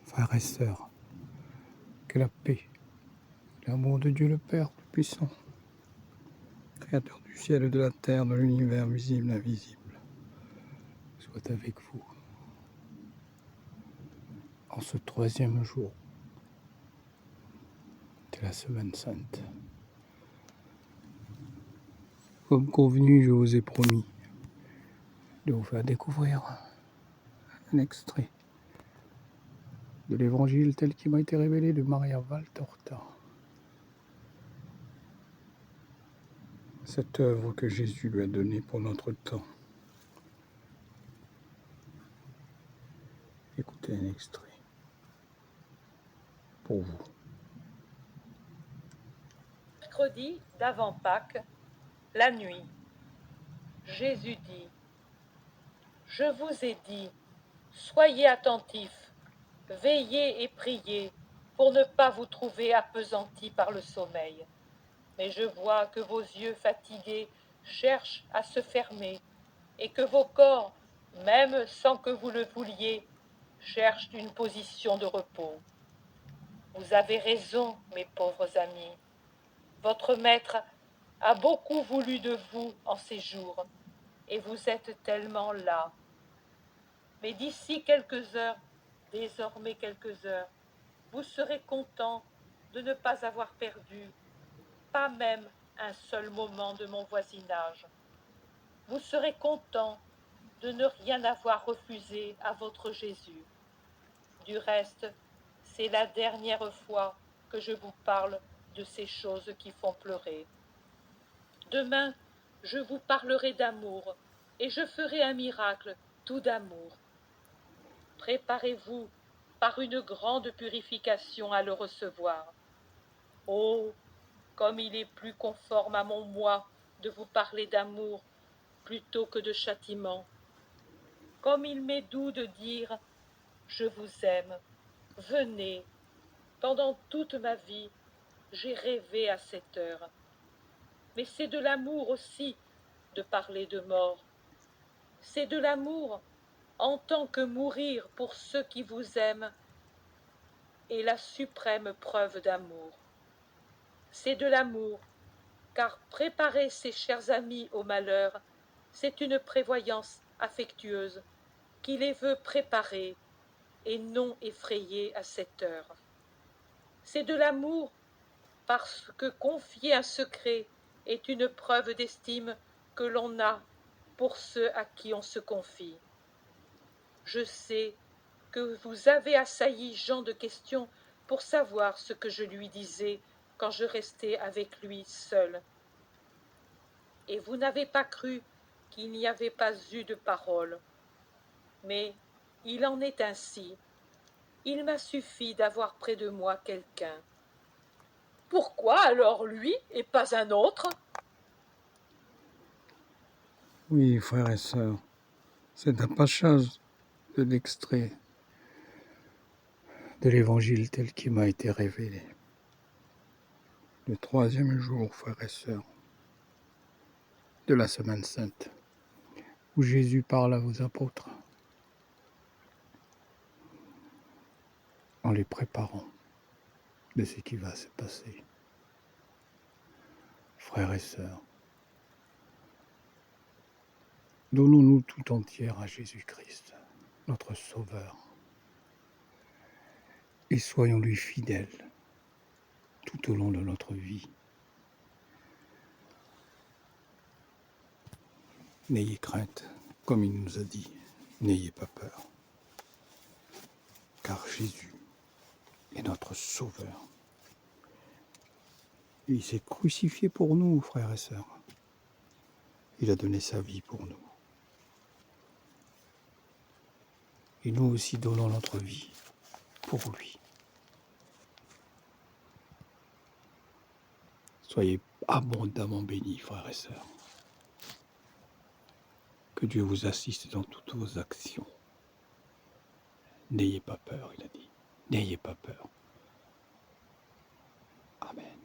Frères et sœurs, que la paix, l'amour de Dieu le Père Tout-Puissant, Créateur du ciel et de la terre, de l'univers visible et invisible, soit avec vous en ce troisième jour de la Semaine Sainte. Comme convenu, je vous ai promis de vous faire découvrir un extrait de l'Évangile tel qu'il m'a été révélé de Maria Valtorta. Cette œuvre que Jésus lui a donnée pour notre temps. Écoutez un extrait pour vous. Mercredi d'avant Pâques, la nuit. Jésus dit, je vous ai dit, soyez attentifs, veillez et priez pour ne pas vous trouver appesantis par le sommeil. Mais je vois que vos yeux fatigués cherchent à se fermer et que vos corps, même sans que vous le vouliez, cherchent une position de repos. Vous avez raison, mes pauvres amis. Votre maître a beaucoup voulu de vous en ces jours, et vous êtes tellement là. Mais d'ici quelques heures, désormais quelques heures, vous serez content de ne pas avoir perdu, pas même un seul moment de mon voisinage. Vous serez content de ne rien avoir refusé à votre Jésus. Du reste, c'est la dernière fois que je vous parle de ces choses qui font pleurer. Demain, je vous parlerai d'amour, et je ferai un miracle tout d'amour. Préparez-vous par une grande purification à le recevoir. Oh, comme il est plus conforme à mon moi de vous parler d'amour plutôt que de châtiment. Comme il m'est doux de dire « Je vous aime, venez ». Pendant toute ma vie, j'ai rêvé à cette heure. Mais c'est de l'amour aussi de parler de mort. C'est de l'amour en tant que mourir pour ceux qui vous aiment est la suprême preuve d'amour. C'est de l'amour, car préparer ses chers amis au malheur, c'est une prévoyance affectueuse qui les veut préparer et non effrayer à cette heure. C'est de l'amour parce que confier un secret est une preuve d'estime que l'on a pour ceux à qui on se confie. Je sais que vous avez assailli Jean de questions pour savoir ce que je lui disais quand je restais avec lui seul. Et vous n'avez pas cru qu'il n'y avait pas eu de parole. Mais il en est ainsi. Il m'a suffi d'avoir près de moi quelqu'un. Pourquoi alors lui et pas un autre? Oui, frères et sœurs, c'est un passage de l'extrait de l'Évangile tel qu'il m'a été révélé. Le troisième jour, frères et sœurs, de la Semaine Sainte, où Jésus parle à vos apôtres en les préparant de ce qui va se passer. Frères et sœurs, donnons-nous tout entière à Jésus-Christ, notre Sauveur, et soyons-lui fidèles tout au long de notre vie. N'ayez crainte, comme il nous a dit, n'ayez pas peur, car Jésus est notre Sauveur. Il s'est crucifié pour nous, frères et sœurs. Il a donné sa vie pour nous. Et nous aussi donnons notre vie pour lui. Soyez abondamment bénis, frères et sœurs. Que Dieu vous assiste dans toutes vos actions. N'ayez pas peur, il a dit. N'ayez pas peur. Amen.